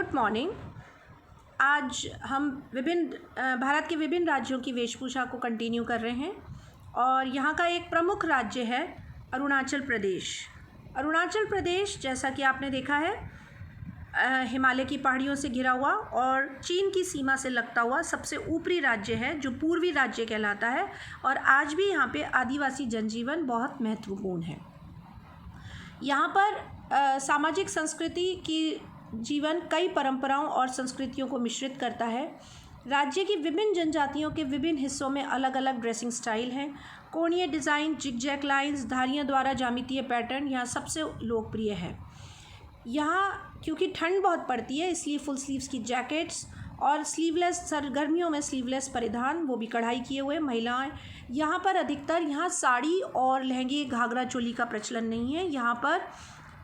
Good morning. आज हम भारत के विभिन्न राज्यों की वेशभूषा को कंटिन्यू कर रहे हैं और यहाँ का एक प्रमुख राज्य है अरुणाचल प्रदेश। अरुणाचल प्रदेश, जैसा कि आपने देखा है, हिमालय की पहाड़ियों से घिरा हुआ और चीन की सीमा से लगता हुआ सबसे ऊपरी राज्य है, जो पूर्वी राज्य कहलाता है। और आज भी यहाँ पे आदिवासी जनजीवन बहुत महत्वपूर्ण है। यहाँ पर सामाजिक संस्कृति की जीवन कई परंपराओं और संस्कृतियों को मिश्रित करता है। राज्य की विभिन्न जनजातियों के विभिन्न हिस्सों में अलग अलग ड्रेसिंग स्टाइल हैं। कोणीय डिज़ाइन, जिगजैग लाइंस, धारियों द्वारा ज्यामितीय पैटर्न यहाँ सबसे लोकप्रिय है। यहाँ क्योंकि ठंड बहुत पड़ती है, इसलिए फुल स्लीव्स की जैकेट्स और स्लीवलेस, गर्मियों में स्लीवलेस परिधान, वो भी कढ़ाई किए हुए महिलाएं। यहाँ पर अधिकतर साड़ी और लहंगे, घाघरा चोली का प्रचलन नहीं है। यहाँ पर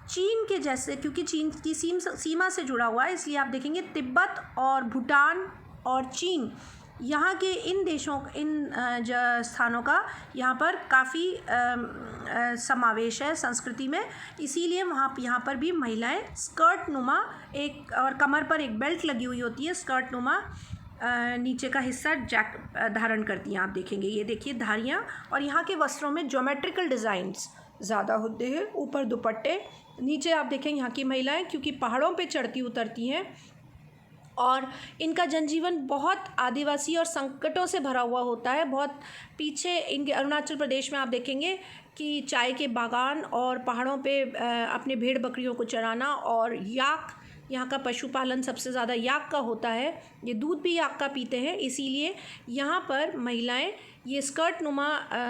चीन के जैसे, क्योंकि चीन की सीमा से जुड़ा हुआ है, इसलिए आप देखेंगे तिब्बत और भूटान और चीन, यहाँ के इन देशों, इन स्थानों का यहाँ पर काफ़ी समावेश है संस्कृति में। इसीलिए यहाँ पर भी महिलाएं स्कर्ट नुमा एक, और कमर पर एक बेल्ट लगी हुई होती है, स्कर्ट नुमा नीचे का हिस्सा धारण करती हैं। आप देखेंगे, ये देखिए धारियाँ, और यहाँ के वस्त्रों में ज्योमेट्रिकल डिज़ाइंस ज़्यादा होते हैं। ऊपर दुपट्टे, नीचे आप देखें यहाँ की महिलाएं क्योंकि पहाड़ों पे चढ़ती उतरती हैं और इनका जनजीवन बहुत आदिवासी और संकटों से भरा हुआ होता है। बहुत पीछे इनके अरुणाचल प्रदेश में आप देखेंगे कि चाय के बागान और पहाड़ों पे अपने भेड़ बकरियों को चराना, और याक, यहाँ का पशुपालन सबसे ज़्यादा याक का होता है। ये दूध भी याक का पीते हैं, इसीलिए यहाँ पर महिलाएं ये स्कर्ट नुमा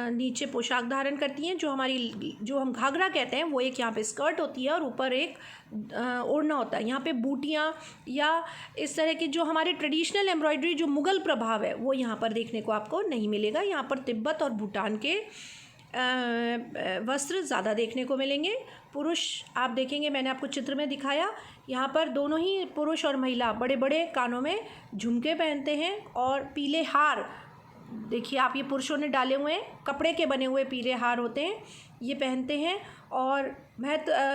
नीचे पोशाक धारण करती हैं। जो हम घाघरा कहते हैं, वो एक यहाँ पे स्कर्ट होती है और ऊपर एक ओढ़ना होता है। यहाँ पे बूटियाँ या इस तरह की जो हमारे ट्रेडिशनल एम्ब्रॉयडरी, जो मुग़ल प्रभाव है, वो यहाँ पर देखने को आपको नहीं मिलेगा। यहाँ पर तिब्बत और भूटान के वस्त्र ज़्यादा देखने को मिलेंगे। पुरुष आप देखेंगे, मैंने आपको चित्र में दिखाया, यहाँ पर दोनों ही पुरुष और महिला बड़े बड़े कानों में झुमके पहनते हैं और पीले हार, देखिए आप, ये पुरुषों ने डाले हुए कपड़े के बने हुए पीले हार होते हैं, ये पहनते हैं। और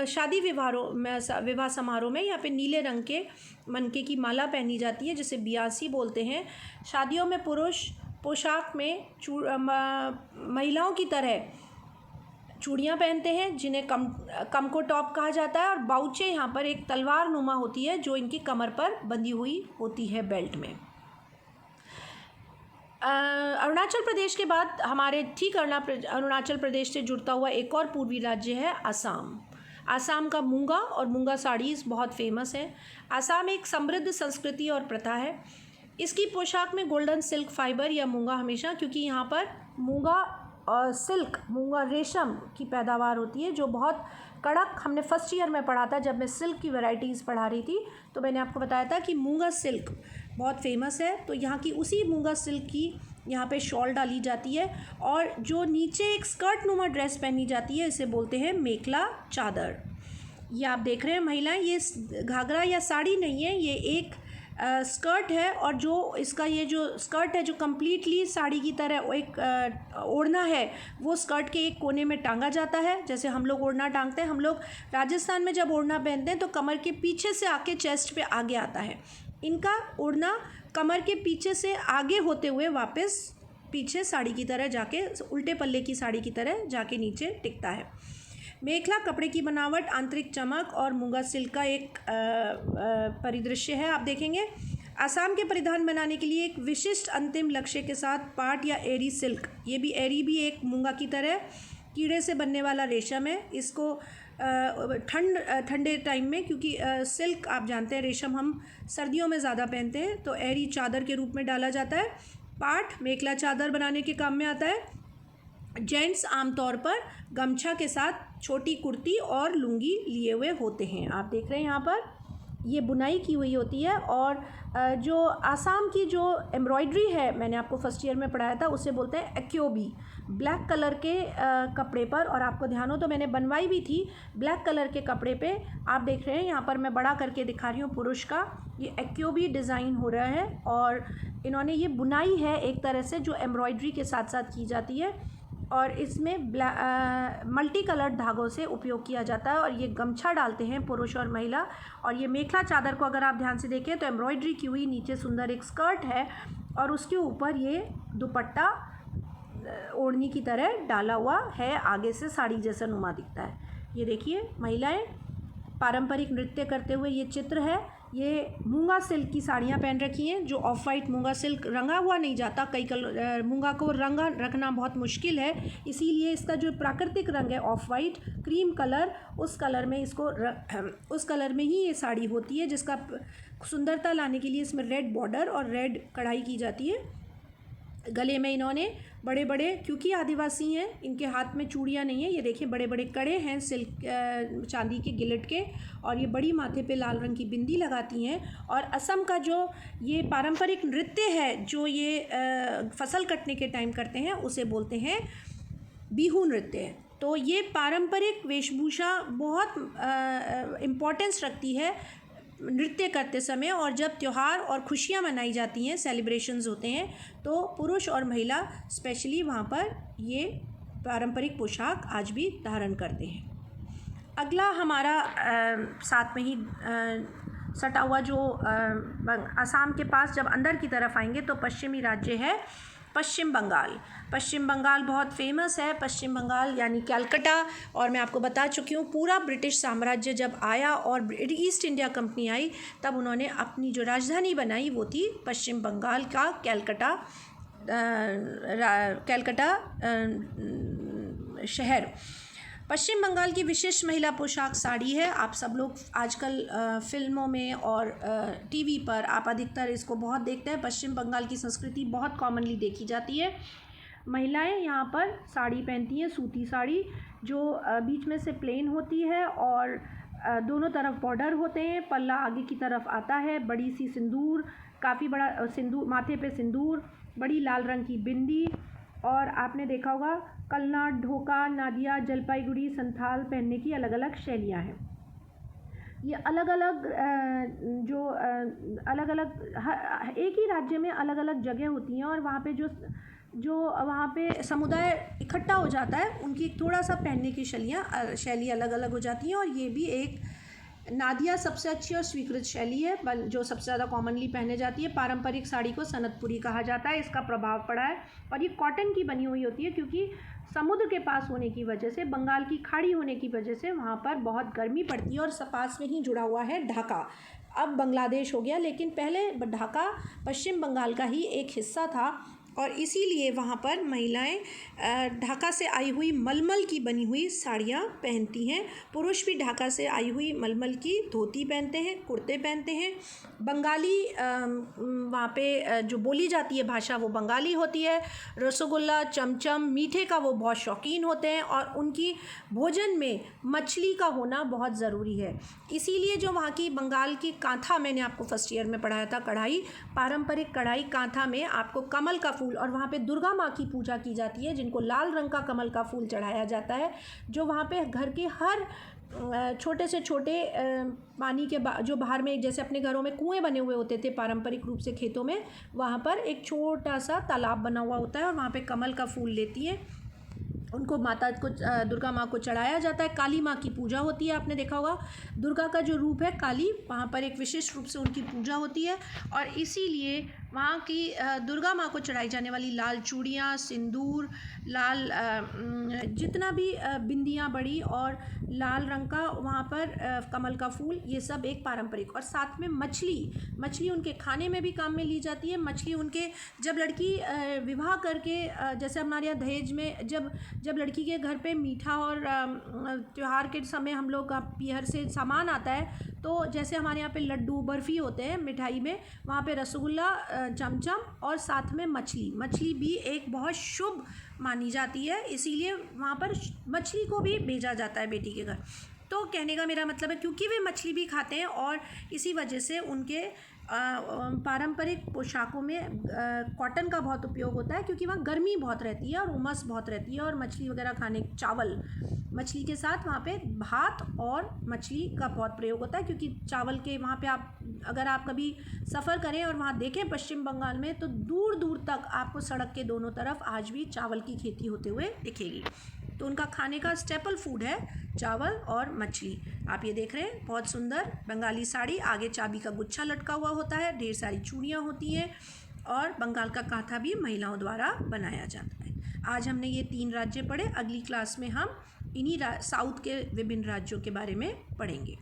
शादी विवाह समारोह में यहाँ पे नीले रंग के मनके की माला पहनी जाती है, जिसे बियासी बोलते हैं। शादियों में पुरुष पोशाक में महिलाओं की तरह चूड़ियाँ पहनते हैं, जिन्हें कमको टॉप कहा जाता है, और बाउचे यहाँ पर एक तलवार नुमा होती है जो इनकी कमर पर बंधी हुई होती है बेल्ट में। अरुणाचल प्रदेश के बाद हमारे ठीक अरुणाचल प्रदेश से जुड़ता हुआ एक और पूर्वी राज्य है असम। असम का मूंगा और मूंगा साड़ीज़ बहुत फेमस है। असम एक समृद्ध संस्कृति और प्रथा है। इसकी पोशाक में गोल्डन सिल्क फाइबर या मूंगा हमेशा, क्योंकि यहाँ पर मूंगा और सिल्क, मूंगा रेशम की पैदावार होती है, जो बहुत कड़क, हमने फर्स्ट ईयर में पढ़ा था जब मैं सिल्क की वैरायटीज़ पढ़ा रही थी, तो मैंने आपको बताया था कि मूंगा सिल्क बहुत फेमस है। तो यहाँ की उसी मूंगा सिल्क की यहाँ पे शॉल डाली जाती है, और जो नीचे एक स्कर्ट नुमा ड्रेस पहनी जाती है, इसे बोलते हैं मेखला चादर। ये आप देख रहे हैं महिलाएं, ये घाघरा या साड़ी नहीं है, ये एक स्कर्ट है, और जो इसका ये जो स्कर्ट है, जो कम्प्लीटली साड़ी की तरह एक ओढ़ना है, वो स्कर्ट के एक कोने में टांगा जाता है, जैसे हम लोग ओढ़ना टांगते हैं। हम लोग राजस्थान में जब ओढ़ना पहनते हैं तो कमर के पीछे से आके चेस्ट पे आगे आता है। इनका ओढ़ना कमर के पीछे से आगे होते हुए वापस पीछे साड़ी की तरह जाके, उल्टे पल्ले की साड़ी की तरह जाके नीचे टिकता है। मेखला कपड़े की बनावट, आंतरिक चमक और मूंगा सिल्क का एक परिदृश्य है। आप देखेंगे असम के परिधान बनाने के लिए एक विशिष्ट अंतिम लक्ष्य के साथ पाट या एरी सिल्क, ये भी एरी भी एक मूंगा की तरह कीड़े से बनने वाला रेशम है। इसको ठंडे टाइम में, क्योंकि सिल्क आप जानते हैं रेशम हम सर्दियों में ज़्यादा पहनते हैं, तो एरी चादर के रूप में डाला जाता है। पाट मेखला चादर बनाने के काम में आता है। जेंट्स आमतौर पर गमछा के साथ छोटी कुर्ती और लुंगी लिए हुए होते हैं। आप देख रहे हैं यहाँ पर ये बुनाई की हुई होती है। और जो आसाम की जो एम्ब्रॉयडरी है, मैंने आपको फर्स्ट ईयर में पढ़ाया था, उसे बोलते हैं एक्योबी। ब्लैक कलर के कपड़े पर, और आपको ध्यान हो तो मैंने बनवाई भी थी, ब्लैक कलर के कपड़े पे आप देख रहे हैं, यहाँ पर मैं बड़ा करके दिखा रही हूँ, पुरुष का ये एक्योबी डिज़ाइन हो रहा है, और इन्होंने ये बुनाई है एक तरह से जो एम्ब्रॉयडरी के साथ साथ की जाती है। और इसमें मल्टी कलर्ड धागों से उपयोग किया जाता है। और ये गमछा डालते हैं पुरुष और महिला। और ये मेखला चादर को अगर आप ध्यान से देखें तो एम्ब्रॉयडरी की हुई नीचे सुंदर एक स्कर्ट है और उसके ऊपर ये दुपट्टा ओढ़नी की तरह डाला हुआ है, आगे से साड़ी जैसा नुमा दिखता है। ये देखिए महिलाएं पारंपरिक नृत्य करते हुए ये चित्र है। ये मूंगा सिल्क की साड़ियाँ पहन रखी हैं, जो ऑफ वाइट मूंगा सिल्क रंगा हुआ नहीं जाता, कई कलर मूंगा को रंगा रखना बहुत मुश्किल है, इसीलिए इसका जो प्राकृतिक रंग है ऑफ वाइट क्रीम कलर, उस कलर में उस कलर में ही ये साड़ी होती है, जिसका सुंदरता लाने के लिए इसमें रेड बॉर्डर और रेड कढ़ाई की जाती है। गले में इन्होंने बड़े बड़े, क्योंकि आदिवासी हैं इनके हाथ में चूड़ियाँ नहीं है, ये देखिए बड़े बड़े कड़े हैं सिल्क चांदी के गिलट के, और ये बड़ी माथे पे लाल रंग की बिंदी लगाती हैं। और असम का जो ये पारंपरिक नृत्य है जो ये फसल कटने के टाइम करते हैं, उसे बोलते हैं बिहू नृत्य। तो ये पारंपरिक वेशभूषा बहुत इम्पोर्टेंस रखती है नृत्य करते समय। और जब त्यौहार और खुशियाँ मनाई जाती हैं, सेलिब्रेशंस होते हैं, तो पुरुष और महिला स्पेशली वहाँ पर ये पारंपरिक पोशाक आज भी धारण करते हैं। अगला हमारा साथ में ही सटा हुआ जो असम के पास जब अंदर की तरफ आएंगे तो पश्चिमी राज्य है पश्चिम बंगाल। पश्चिम बंगाल बहुत फेमस है। पश्चिम बंगाल यानी कलकत्ता, और मैं आपको बता चुकी हूँ पूरा ब्रिटिश साम्राज्य जब आया और ईस्ट इंडिया कंपनी आई, तब उन्होंने अपनी जो राजधानी बनाई वो थी पश्चिम बंगाल का कलकत्ता शहर। पश्चिम बंगाल की विशिष्ट महिला पोशाक साड़ी है। आप सब लोग आजकल फिल्मों में और टीवी पर आप अधिकतर इसको बहुत देखते हैं। पश्चिम बंगाल की संस्कृति बहुत कॉमनली देखी जाती है। महिलाएं यहाँ पर साड़ी पहनती हैं, सूती साड़ी, जो बीच में से प्लेन होती है और दोनों तरफ बॉर्डर होते हैं। पल्ला आगे की तरफ आता है, बड़ी सी सिंदूर, काफ़ी बड़ा सिंदूर, माथे पे सिंदूर, बड़ी लाल रंग की बिंदी, और आपने देखा होगा कलना, ढोका, नादिया, जलपाईगुड़ी, संथाल पहनने की अलग अलग शैलियाँ हैं। ये अलग अलग एक ही राज्य में अलग अलग जगह होती हैं, और वहाँ पे जो वहाँ पे समुदाय इकट्ठा हो जाता है, उनकी थोड़ा सा पहनने की शैली अलग अलग हो जाती हैं। और ये भी एक नादिया सबसे अच्छी और स्वीकृत शैली है, जो सबसे ज़्यादा कॉमनली पहने जाती है। पारंपरिक साड़ी को सनतपुरी कहा जाता है, इसका प्रभाव पड़ा है। और ये कॉटन की बनी हुई होती है, क्योंकि समुद्र के पास होने की वजह से, बंगाल की खाड़ी होने की वजह से वहाँ पर बहुत गर्मी पड़ती है। और पास में ही जुड़ा हुआ है ढाका, अब बांग्लादेश हो गया, लेकिन पहले ढाका पश्चिम बंगाल का ही एक हिस्सा था, और इसीलिए वहाँ पर महिलाएं ढाका से आई हुई मलमल की बनी हुई साड़ियाँ पहनती हैं। पुरुष भी ढाका से आई हुई मलमल की धोती पहनते हैं, कुर्ते पहनते हैं। बंगाली वहाँ पे जो बोली जाती है भाषा वो बंगाली होती है। रसगुल्ला, चमचम, मीठे का वो बहुत शौकीन होते हैं, और उनकी भोजन में मछली का होना बहुत ज़रूरी है। इसीलिए जो वहाँ की बंगाल की कांथा, मैंने आपको फर्स्ट ईयर में पढ़ाया था, कढ़ाई, पारंपरिक कढ़ाई कांथा में आपको कमल का फूल, और वहाँ पे दुर्गा माँ की पूजा की जाती है, जिनको लाल रंग का कमल का फूल चढ़ाया जाता है, जो वहाँ पे घर के हर छोटे से छोटे पानी के जो बाहर में, जैसे अपने घरों में कुएं बने हुए होते थे पारंपरिक रूप से खेतों में, वहाँ पर एक छोटा सा तालाब बना हुआ होता है, और वहाँ पे कमल का फूल लेती है, उनको माता को, दुर्गा माँ को चढ़ाया जाता है। काली माँ की पूजा होती है, आपने देखा होगा दुर्गा का जो रूप है काली, वहाँ पर एक विशिष्ट रूप से उनकी पूजा होती है। और इसीलिए वहाँ की दुर्गा माँ को चढ़ाई जाने वाली लाल चूड़ियाँ, सिंदूर, लाल जितना भी बिंदियाँ बड़ी, और लाल रंग का वहाँ पर कमल का फूल, ये सब एक पारंपरिक। और साथ में मछली उनके खाने में भी काम में ली जाती है। मछली उनके, जब लड़की विवाह करके, जैसे हमारे यहाँ दहेज में जब लड़की के घर पे मीठा और त्यौहार के समय हम लोग का पीहर से सामान आता है, तो जैसे हमारे यहाँ पे लड्डू, बर्फ़ी होते हैं मिठाई में, वहाँ पे रसगुल्ला, चमचम और साथ में मछली भी एक बहुत शुभ मानी जाती है, इसीलिए वहाँ पर मछली को भी भेजा जाता है बेटी के घर। तो कहने का मेरा मतलब है क्योंकि वे मछली भी खाते हैं और इसी वजह से उनके पारंपरिक पोशाकों में कॉटन का बहुत उपयोग होता है, क्योंकि वहाँ गर्मी बहुत रहती है और उमस बहुत रहती है, और मछली वगैरह खाने, चावल मछली के साथ वहाँ पे भात और मछली का बहुत प्रयोग होता है, क्योंकि चावल के वहाँ पे अगर आप कभी सफ़र करें और वहाँ देखें पश्चिम बंगाल में, तो दूर दूर तक आपको सड़क के दोनों तरफ आज भी चावल की खेती होते हुए दिखेगी। तो उनका खाने का स्टेपल फूड है चावल और मछली। आप ये देख रहे हैं बहुत सुंदर बंगाली साड़ी, आगे चाबी का गुच्छा लटका हुआ होता है, ढेर सारी चूड़ियाँ होती हैं, और बंगाल का कांथा भी महिलाओं द्वारा बनाया जाता है। आज हमने ये 3 राज्य पढ़े, अगली क्लास में हम इन्हीं साउथ के विभिन्न राज्यों के बारे में पढ़ेंगे।